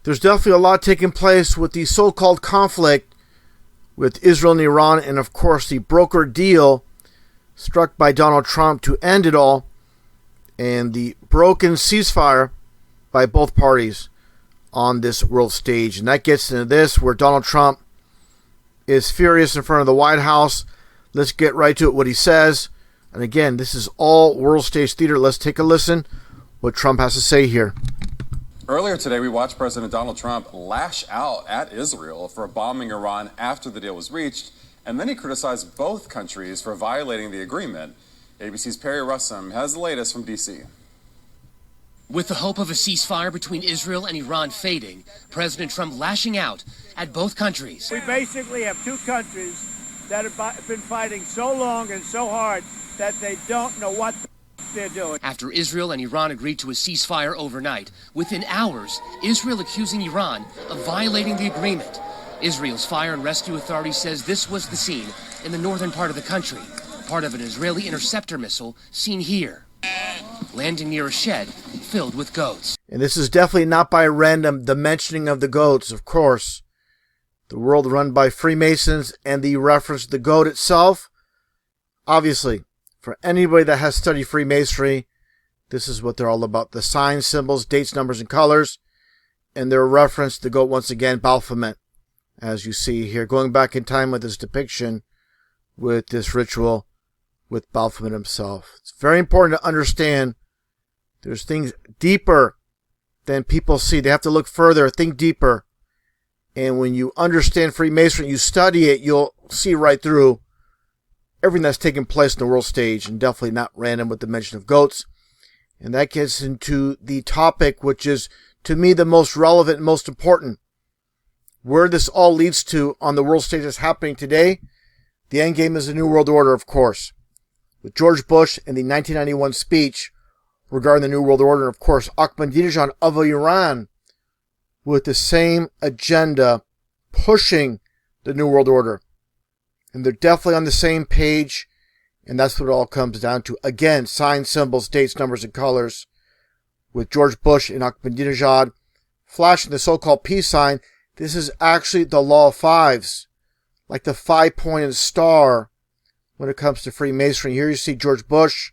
There's definitely a lot taking place with the so-called conflict with Israel and Iran, and of course the broker deal struck by Donald Trump to end it all, and the broken ceasefire by both parties on this world stage. And that gets into this, where Donald Trump is furious in front of the White House. Let's get right to it, what he says. And again, this is all world stage theater. Let's take a listen what Trump has to say here. Earlier today, we watched President Donald Trump lash out at Israel for bombing Iran after the deal was reached, and then he criticized both countries for violating the agreement. ABC's Perry Russum has the latest from D.C. With the hope of a ceasefire between Israel and Iran fading, President Trump lashing out at both countries. We basically have two countries that have been fighting so long and so hard that they don't know what they're doing. After Israel and Iran agreed to a ceasefire overnight, within hours, Israel accusing Iran of violating the agreement. Israel's Fire and Rescue Authority says this was the scene in the northern part of the country, part of an Israeli interceptor missile seen here, landing near a shed filled with goats. And this is definitely not by random, the mentioning of the goats, of course. The world run by Freemasons, and the reference to the goat itself, obviously, for anybody that has studied Freemasonry, this is what they're all about. The signs, symbols, dates, numbers, and colors. And their reference to the goat, once again, Baphomet, as you see here. Going back in time with this depiction, with this ritual, with Baphomet himself. It's very important to understand there's things deeper than people see. They have to look further, think deeper. And when you understand Freemasonry, you study it, you'll see right through everything that's taking place in the world stage, and definitely not random with the mention of goats. And that gets into the topic, which is, to me, the most relevant and most important. Where this all leads to on the world stage that's happening today, the end game is the New World Order, of course. With George Bush in the 1991 speech regarding the New World Order, and of course, Ahmadinejad of Iran with the same agenda, pushing the New World Order. And they're definitely on the same page, and that's what it all comes down to. Again, signs, symbols, dates, numbers, and colors. With George Bush and Ahmadinejad flashing the so-called peace sign, this is actually the law of fives, like the five-pointed star when it comes to Freemasonry. Here you see George Bush,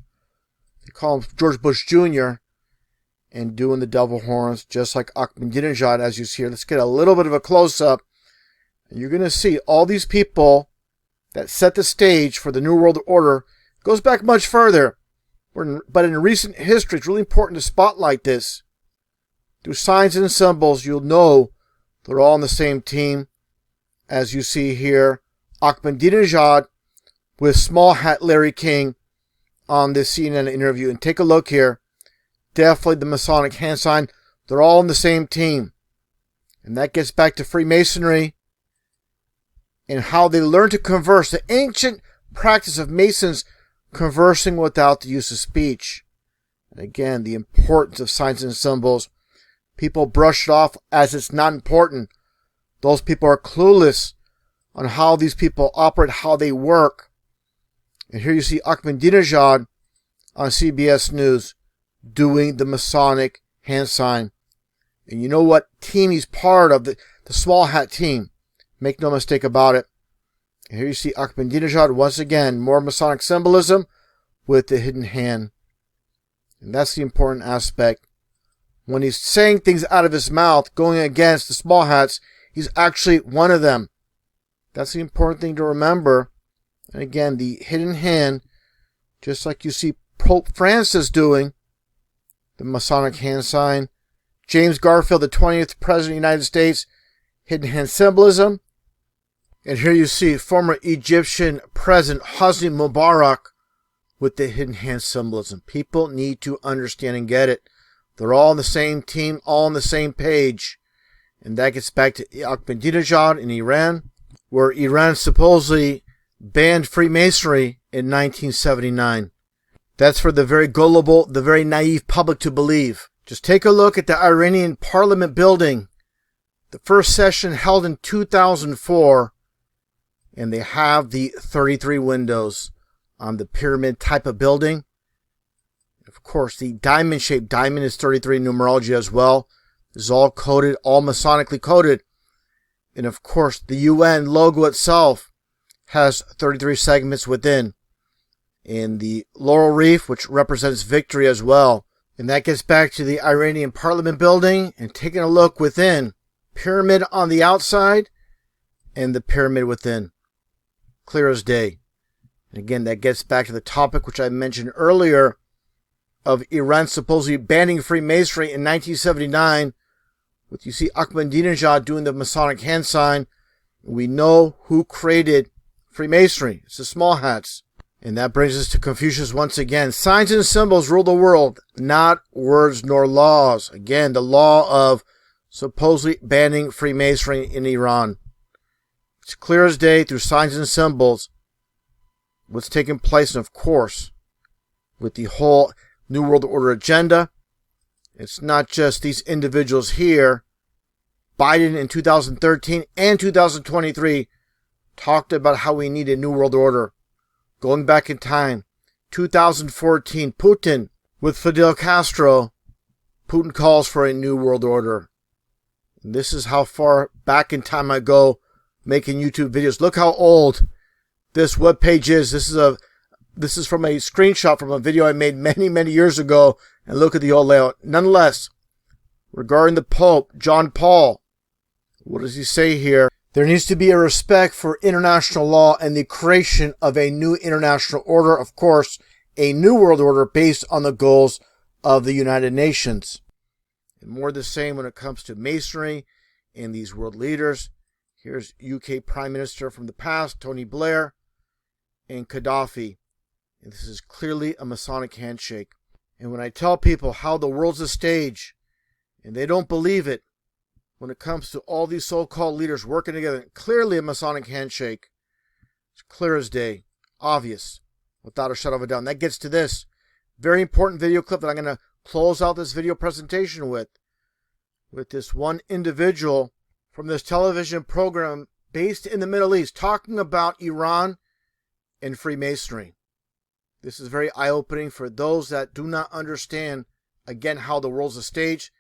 they call him George Bush Jr., and doing the devil horns, just like Ahmadinejad, as you see here. Let's get a little bit of a close-up, and you're going to see all these people that set the stage for the New World Order. Goes back much further. But in recent history, it's really important to spotlight this. Through signs and symbols, you'll know they're all on the same team. As you see here, Ahmadinejad with small hat Larry King on this CNN interview. And take a look here. Definitely the Masonic hand sign. They're all on the same team. And that gets back to Freemasonry and how they learn to converse. The ancient practice of Masons conversing without the use of speech. And again, the importance of signs and symbols. People brush it off as it's not important. Those people are clueless on how these people operate, how they work. And here you see Ahmadinejad on CBS News doing the Masonic hand sign. And you know what team he's part of, the small hat team. Make no mistake about it. And here you see Ahmadinejad once again, more Masonic symbolism with the hidden hand. And that's the important aspect. When he's saying things out of his mouth, going against the small hats, he's actually one of them. That's the important thing to remember. And again, the hidden hand, just like you see Pope Francis doing, the Masonic hand sign. James Garfield, the 20th President of the United States, hidden hand symbolism. And here you see former Egyptian President Hosni Mubarak with the hidden hand symbolism. People need to understand and get it. They're all on the same team, all on the same page. And that gets back to Ahmadinejad in Iran, where Iran supposedly banned Freemasonry in 1979. That's for the very gullible, the very naive public to believe. Just take a look at the Iranian parliament building. The first session held in 2004. And they have the 33 windows on the pyramid type of building. Of course, the diamond-shaped diamond is 33 numerology as well. This is all coded, all masonically coded. And of course, the UN logo itself has 33 segments within. And the laurel wreath, which represents victory as well. And that gets back to the Iranian Parliament building and taking a look within. Pyramid on the outside and the pyramid within. Clear as day. And again, that gets back to the topic which I mentioned earlier of Iran supposedly banning Freemasonry in 1979. With you see Ahmadinejad doing the Masonic hand sign. We know who created Freemasonry. It's the small hats. And that brings us to Confucius once again. Signs and symbols rule the world, not words nor laws. Again, the law of supposedly banning Freemasonry in Iran. It's clear as day through signs and symbols what's taking place, and of course, with the whole New World Order agenda. It's not just these individuals here. Biden in 2013 and 2023 talked about how we need a New World Order. Going back in time, 2014, Putin with Fidel Castro, Putin calls for a New World Order. And this is how far back in time I go making YouTube videos. Look how old this webpage is. This is from a screenshot from a video I made many years ago. And look at the old layout. Nonetheless, regarding the Pope, John Paul, what does he say here? There needs to be a respect for international law and the creation of a new international order. Of course, a new world order based on the goals of the United Nations. And more the same when it comes to Masonry and these world leaders. Here's UK Prime Minister from the past, Tony Blair, and Gaddafi. And this is clearly a Masonic handshake. And when I tell people how the world's a stage, and they don't believe it, when it comes to all these so-called leaders working together, clearly a Masonic handshake. It's clear as day. Obvious. Without a shadow of a doubt. And that gets to this very important video clip that I'm going to close out this video presentation with. With this one individual from this television program based in the Middle East talking about Iran and Freemasonry. This is very eye-opening for those that do not understand, again, how the world's a stage.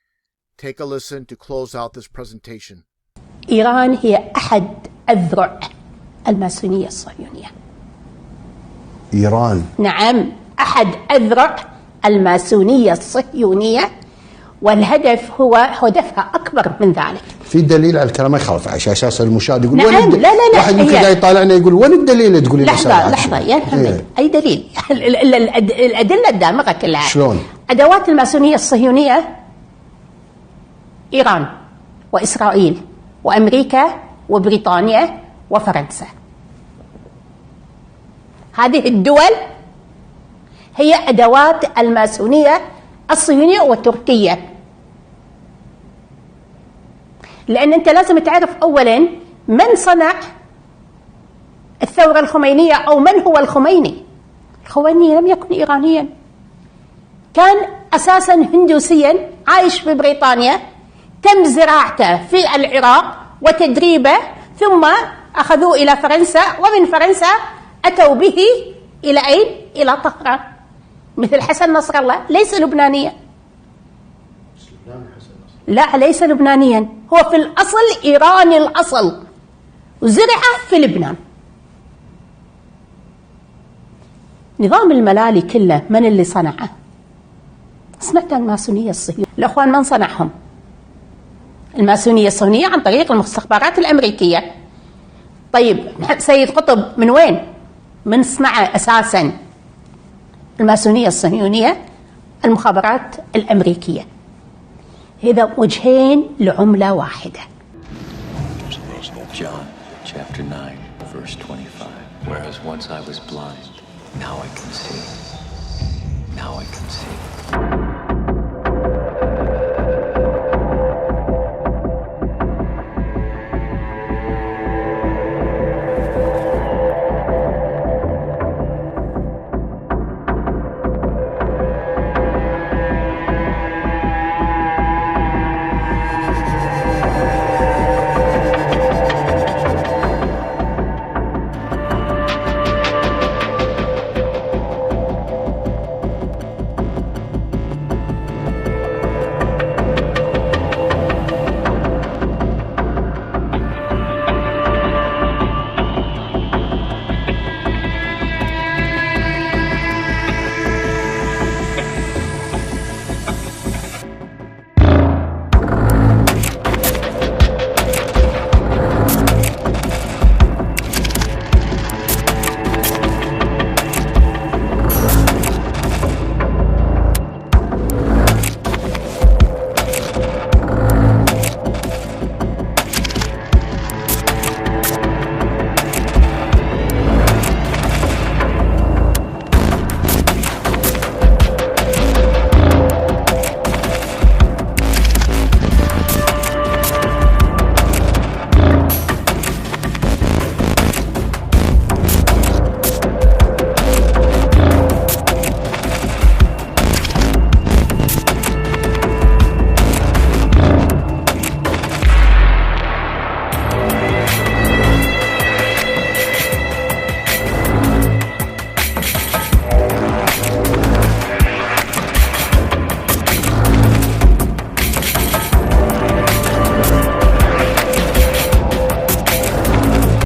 Take a listen to close out this presentation. إيران هي أحد أذرع الماسونية الصهيونية. إيران نعم، أحد أذرع الماسونية الصهيونية، والهدف هو هدفها أكبر من ذلك. في دليل على الكلام، ما يخالف على أساس المشاهد يقول نعم. لا واحد يمكن قاعد يطالعنا يقول وين الدليل تقولي لحظة يا محمد، أي دليل؟ الأدلة الدامغة كلها. شلون؟ أدوات الماسونية الصهيونية إيران وإسرائيل وأمريكا وبريطانيا وفرنسا. هذه الدول هي أدوات الماسونية الصهيونية والتركية. لأن أنت لازم تعرف أولا من صنع الثورة الخمينية أو من هو الخميني. الخميني لم يكن إيرانيا، كان أساسا هندوسيا عايش في بريطانيا، تم زراعته في العراق وتدريبه، ثم أخذوه إلى فرنسا، ومن فرنسا أتوا به إلى أين؟ إلى طهران. مثل حسن نصر الله ليس لبنانيا. لا، ليس لبنانيا، هو في الأصل إيراني الأصل وزرع في لبنان. نظام الملالي كله من اللي صنعه؟ صنعته الماسونية الصهيونية. الأخوان من صنعهم؟ الماسونية الصهيونية عن طريق المستخبرات الأمريكية. طيب سيد قطب من وين؟ من صنعه أساسا الماسونية الصهيونية؟ المخابرات الأمريكية. هذا وجهين لعملة واحدة. John chapter 9 verse 25. Whereas once I was blind, now I can see. Now I can see.